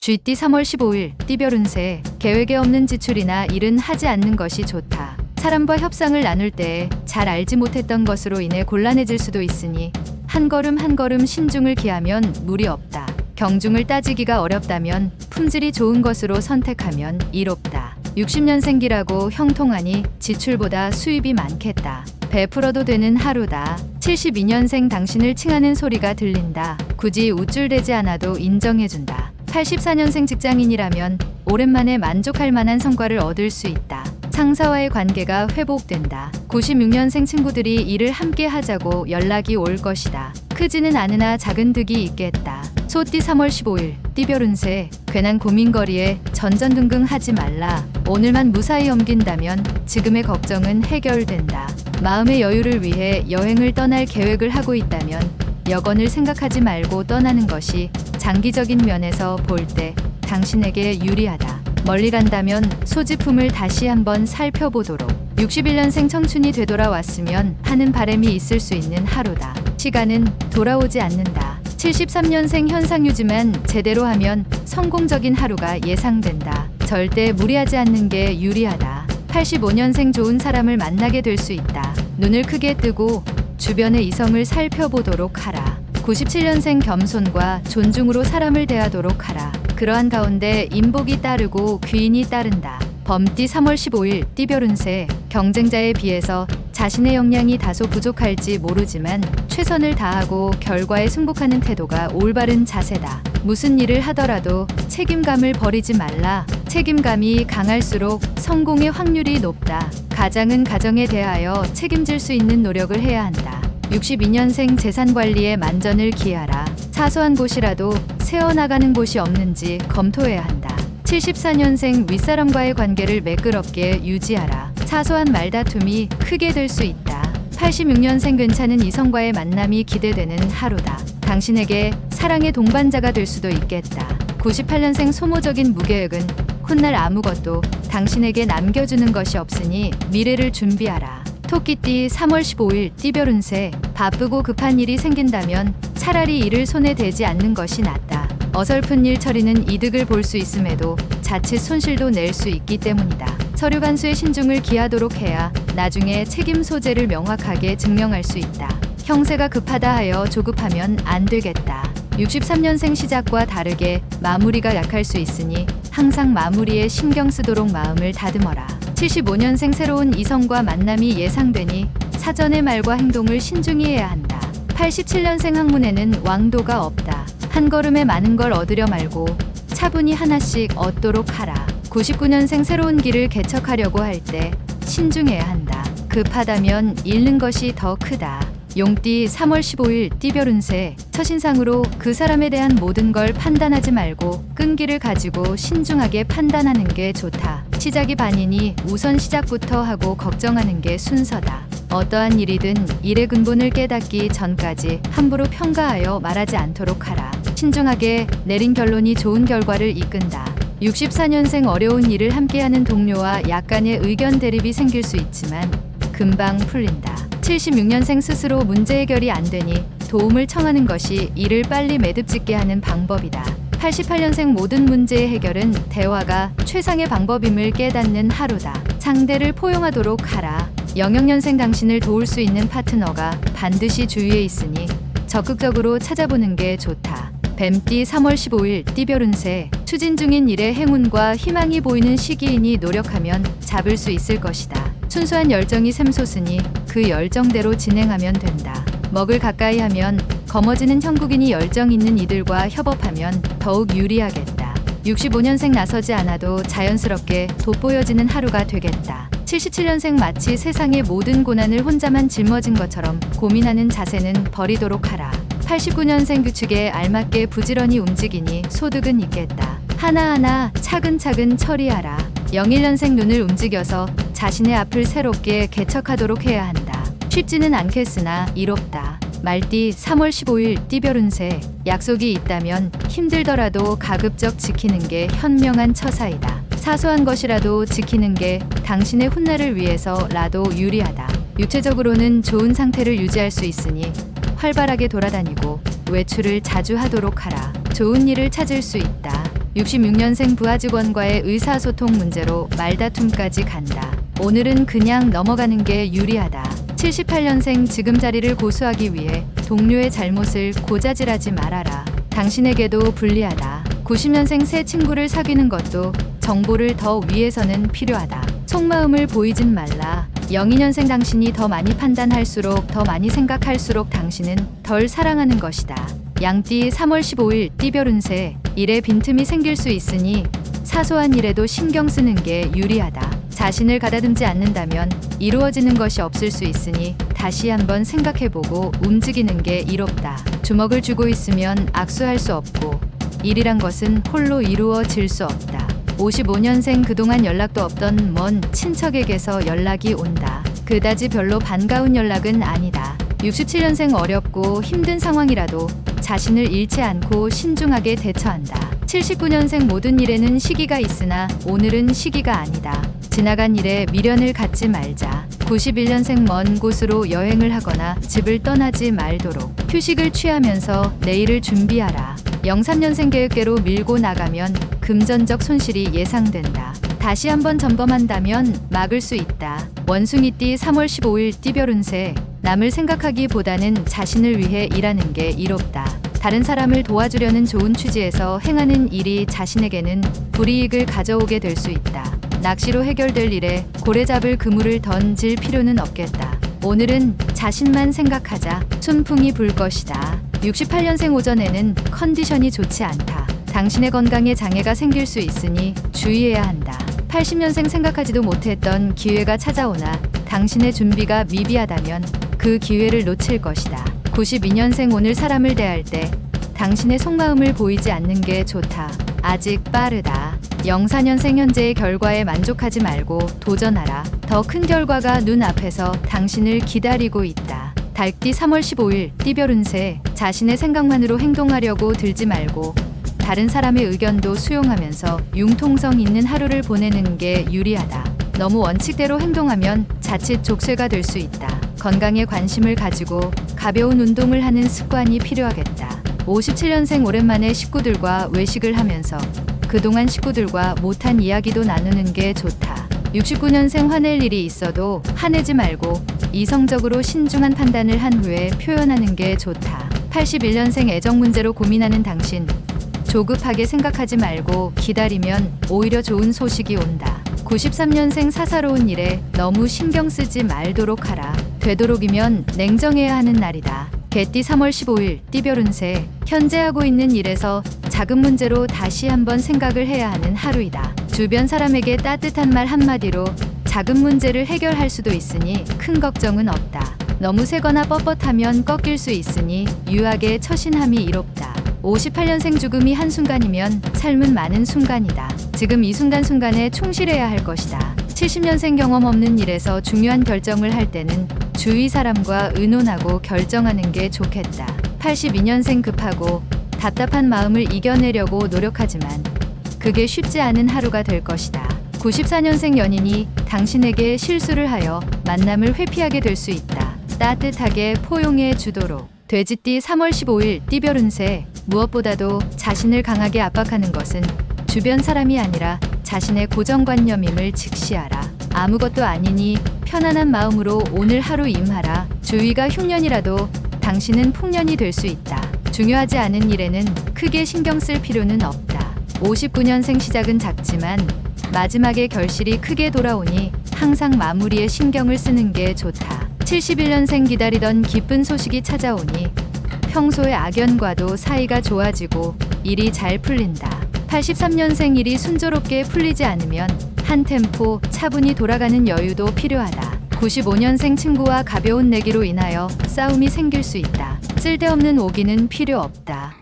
쥐띠 3월 15일 띠별 운세. 계획에 없는 지출이나 일은 하지 않는 것이 좋다. 사람과 협상을 나눌 때 잘 알지 못했던 것으로 인해 곤란해질 수도 있으니 한 걸음 한 걸음 신중을 기하면 무리 없다. 경중을 따지기가 어렵다면 품질이 좋은 것으로 선택하면 이롭다. 60년생기라고 형통하니 지출보다 수입이 많겠다. 베풀어도 되는 하루다. 72년생 당신을 칭하는 소리가 들린다. 굳이 우쭐대지 않아도 인정해준다. 84년생 직장인이라면 오랜만에 만족할 만한 성과를 얻을 수 있다. 상사와의 관계가 회복된다. 96년생 친구들이 일을 함께 하자고 연락이 올 것이다. 크지는 않으나 작은 득이 있겠다. 소띠 3월 15일 띠별 운세. 괜한 고민거리에 전전긍긍 하지 말라. 오늘만 무사히 넘긴다면 지금의 걱정은 해결된다. 마음의 여유를 위해 여행을 떠날 계획을 하고 있다면 여건을 생각하지 말고 떠나는 것이 장기적인 면에서 볼 때 당신에게 유리하다. 멀리 간다면 소지품을 다시 한번 살펴보도록. 61년생 청춘이 되돌아왔으면 하는 바람이 있을 수 있는 하루다. 시간은 돌아오지 않는다. 73년생 현상유지만 제대로 하면 성공적인 하루가 예상된다. 절대 무리하지 않는 게 유리하다. 85년생 좋은 사람을 만나게 될 수 있다. 눈을 크게 뜨고 주변의 이성을 살펴보도록 하라. 97년생 겸손과 존중으로 사람을 대하도록 하라. 그러한 가운데 인복이 따르고 귀인이 따른다. 범띠 3월 15일 띠별 운세. 경쟁자에 비해서 자신의 역량이 다소 부족할지 모르지만 최선을 다하고 결과에 승복하는 태도가 올바른 자세다. 무슨 일을 하더라도 책임감을 버리지 말라. 책임감이 강할수록 성공의 확률이 높다. 가장은 가정에 대하여 책임질 수 있는 노력을 해야 한다. 62년생 재산 관리에 만전을 기하라. 사소한 곳이라도 새어나가는 곳이 없는지 검토해야 한다. 74년생 윗사람과의 관계를 매끄럽게 유지하라. 사소한 말다툼이 크게 될 수 있다. 86년생 괜찮은 이성과의 만남이 기대되는 하루다. 당신에게 사랑의 동반자가 될 수도 있겠다. 98년생 소모적인 무계획은 훗날 아무것도 당신에게 남겨주는 것이 없으니 미래를 준비하라. 토끼띠 3월 15일 띠별 운세. 바쁘고 급한 일이 생긴다면 차라리 일을 손에 대지 않는 것이 낫다. 어설픈 일 처리는 이득을 볼 수 있음에도 자칫 손실도 낼 수 있기 때문이다. 서류 간수에 신중을 기하도록 해야 나중에 책임 소재를 명확하게 증명할 수 있다. 형세가 급하다 하여 조급하면 안 되겠다. 63년생 시작과 다르게 마무리가 약할 수 있으니 항상 마무리에 신경 쓰도록 마음을 다듬어라. 75년생 새로운 이성과 만남이 예상되니 사전의 말과 행동을 신중히 해야 한다. 87년생 학문에는 왕도가 없다. 한 걸음에 많은 걸 얻으려 말고 차분히 하나씩 얻도록 하라. 99년생 새로운 길을 개척하려고 할 때 신중해야 한다. 급하다면 잃는 것이 더 크다. 용띠 3월 15일 띠별 운세. 첫인상으로 그 사람에 대한 모든 걸 판단하지 말고 끈기를 가지고 신중하게 판단하는 게 좋다. 시작이 반이니 우선 시작부터 하고 걱정하는 게 순서다. 어떠한 일이든 일의 근본을 깨닫기 전까지 함부로 평가하여 말하지 않도록 하라. 신중하게 내린 결론이 좋은 결과를 이끈다. 64년생 어려운 일을 함께하는 동료와 약간의 의견 대립이 생길 수 있지만 금방 풀린다. 76년생 스스로 문제 해결이 안 되니 도움을 청하는 것이 일을 빨리 매듭짓게 하는 방법이다. 88년생 모든 문제의 해결은 대화가 최상의 방법임을 깨닫는 하루다. 상대를 포용하도록 하라. 00년생 당신을 도울 수 있는 파트너가 반드시 주위에 있으니 적극적으로 찾아보는 게 좋다. 뱀띠 3월 15일 띠별 운세. 추진 중인 일에 행운과 희망이 보이는 시기이니 노력하면 잡을 수 있을 것이다. 순수한 열정이 샘솟으니 그 열정대로 진행하면 된다. 먹을 가까이 하면 검어지는 형국이니 열정 있는 이들과 협업하면 더욱 유리하겠다. 65년생 나서지 않아도 자연스럽게 돋보여지는 하루가 되겠다. 77년생 마치 세상의 모든 고난을 혼자만 짊어진 것처럼 고민하는 자세는 버리도록 하라. 89년생 규칙에 알맞게 부지런히 움직이니 소득은 있겠다. 하나하나 차근차근 처리하라. 01년생 눈을 움직여서 자신의 앞을 새롭게 개척하도록 해야 한다. 쉽지는 않겠으나 이롭다. 말띠 3월 15일 띠별 운세. 약속이 있다면 힘들더라도 가급적 지키는 게 현명한 처사이다. 사소한 것이라도 지키는 게 당신의 훗날을 위해서라도 유리하다. 육체적으로는 좋은 상태를 유지할 수 있으니 활발하게 돌아다니고 외출을 자주 하도록 하라. 좋은 일을 찾을 수 있다. 66년생 부하 직원과의 의사소통 문제로 말다툼까지 간다. 오늘은 그냥 넘어가는 게 유리하다. 78년생 지금 자리를 고수하기 위해 동료의 잘못을 고자질하지 말아라. 당신에게도 불리하다. 90년생 새 친구를 사귀는 것도 정보를 더 위해서는 필요하다. 속마음을 보이진 말라. 02년생 당신이 더 많이 판단할수록 더 많이 생각할수록 당신은 덜 사랑하는 것이다. 양띠 3월 15일 띠별 운세. 일에 빈틈이 생길 수 있으니 사소한 일에도 신경 쓰는 게 유리하다. 자신을 가다듬지 않는다면 이루어지는 것이 없을 수 있으니 다시 한번 생각해보고 움직이는 게 이롭다. 주먹을 쥐고 있으면 악수할 수 없고 일이란 것은 홀로 이루어질 수 없다. 55년생 그동안 연락도 없던 먼 친척에게서 연락이 온다. 그다지 별로 반가운 연락은 아니다. 67년생 어렵고 힘든 상황이라도 자신을 잃지 않고 신중하게 대처한다. 79년생 모든 일에는 시기가 있으나 오늘은 시기가 아니다. 지나간 일에 미련을 갖지 말자. 91년생 먼 곳으로 여행을 하거나 집을 떠나지 말도록 휴식을 취하면서 내일을 준비하라. 03년생 계획대로 밀고 나가면 금전적 손실이 예상된다. 다시 한번 점검한다면 막을 수 있다. 원숭이띠 3월 15일 띠별 운세. 남을 생각하기보다는 자신을 위해 일하는 게 이롭다. 다른 사람을 도와주려는 좋은 취지에서 행하는 일이 자신에게는 불이익을 가져오게 될 수 있다. 낚시로 해결될 일에 고래 잡을 그물을 던질 필요는 없겠다. 오늘은 자신만 생각하자. 순풍이 불 것이다. 68년생 오전에는 컨디션이 좋지 않다. 당신의 건강에 장애가 생길 수 있으니 주의해야 한다. 80년생 생각하지도 못했던 기회가 찾아오나 당신의 준비가 미비하다면 그 기회를 놓칠 것이다. 92년생 오늘 사람을 대할 때 당신의 속마음을 보이지 않는 게 좋다. 아직 빠르다. 04년생 현재의 결과에 만족하지 말고 도전하라. 더 큰 결과가 눈앞에서 당신을 기다리고 있다. 달띠 3월 15일 띠별 운세. 자신의 생각만으로 행동하려고 들지 말고 다른 사람의 의견도 수용하면서 융통성 있는 하루를 보내는 게 유리하다. 너무 원칙대로 행동하면 자칫 족쇄가 될 수 있다. 건강에 관심을 가지고 가벼운 운동을 하는 습관이 필요하겠다. 57년생 오랜만에 식구들과 외식을 하면서 그동안 식구들과 못한 이야기도 나누는 게 좋다. 69년생 화낼 일이 있어도 화내지 말고 이성적으로 신중한 판단을 한 후에 표현하는 게 좋다. 81년생 애정 문제로 고민하는 당신. 조급하게 생각하지 말고 기다리면 오히려 좋은 소식이 온다. 93년생 사사로운 일에 너무 신경 쓰지 말도록 하라. 되도록이면 냉정해야 하는 날이다. 개띠 3월 15일 띠별 운세. 현재 하고 있는 일에서 작은 문제로 다시 한번 생각을 해야 하는 하루이다. 주변 사람에게 따뜻한 말 한마디로 작은 문제를 해결할 수도 있으니 큰 걱정은 없다. 너무 세거나 뻣뻣하면 꺾일 수 있으니 유하게 처신함이 이롭다. 58년생 죽음이 한순간이면 삶은 많은 순간이다. 지금 이 순간순간에 충실해야 할 것이다. 70년생 경험 없는 일에서 중요한 결정을 할 때는 주위 사람과 의논하고 결정하는 게 좋겠다. 82년생 급하고 답답한 마음을 이겨내려고 노력하지만 그게 쉽지 않은 하루가 될 것이다. 94년생 연인이 당신에게 실수를 하여 만남을 회피하게 될 수 있다. 따뜻하게 포용해 주도록. 돼지띠 3월 15일 띠별 운세. 무엇보다도 자신을 강하게 압박하는 것은 주변 사람이 아니라 자신의 고정관념임을 직시하라. 아무것도 아니니 편안한 마음으로 오늘 하루 임하라. 주위가 흉년이라도 당신은 풍년이 될 수 있다. 중요하지 않은 일에는 크게 신경 쓸 필요는 없다. 59년생 시작은 작지만 마지막에 결실이 크게 돌아오니 항상 마무리에 신경을 쓰는 게 좋다. 71년생 기다리던 기쁜 소식이 찾아오니 평소의 악연과도 사이가 좋아지고 일이 잘 풀린다. 83년생 일이 순조롭게 풀리지 않으면 한 템포 차분히 돌아가는 여유도 필요하다. 95년생 친구와 가벼운 내기로 인하여 싸움이 생길 수 있다. 쓸데없는 오기는 필요 없다.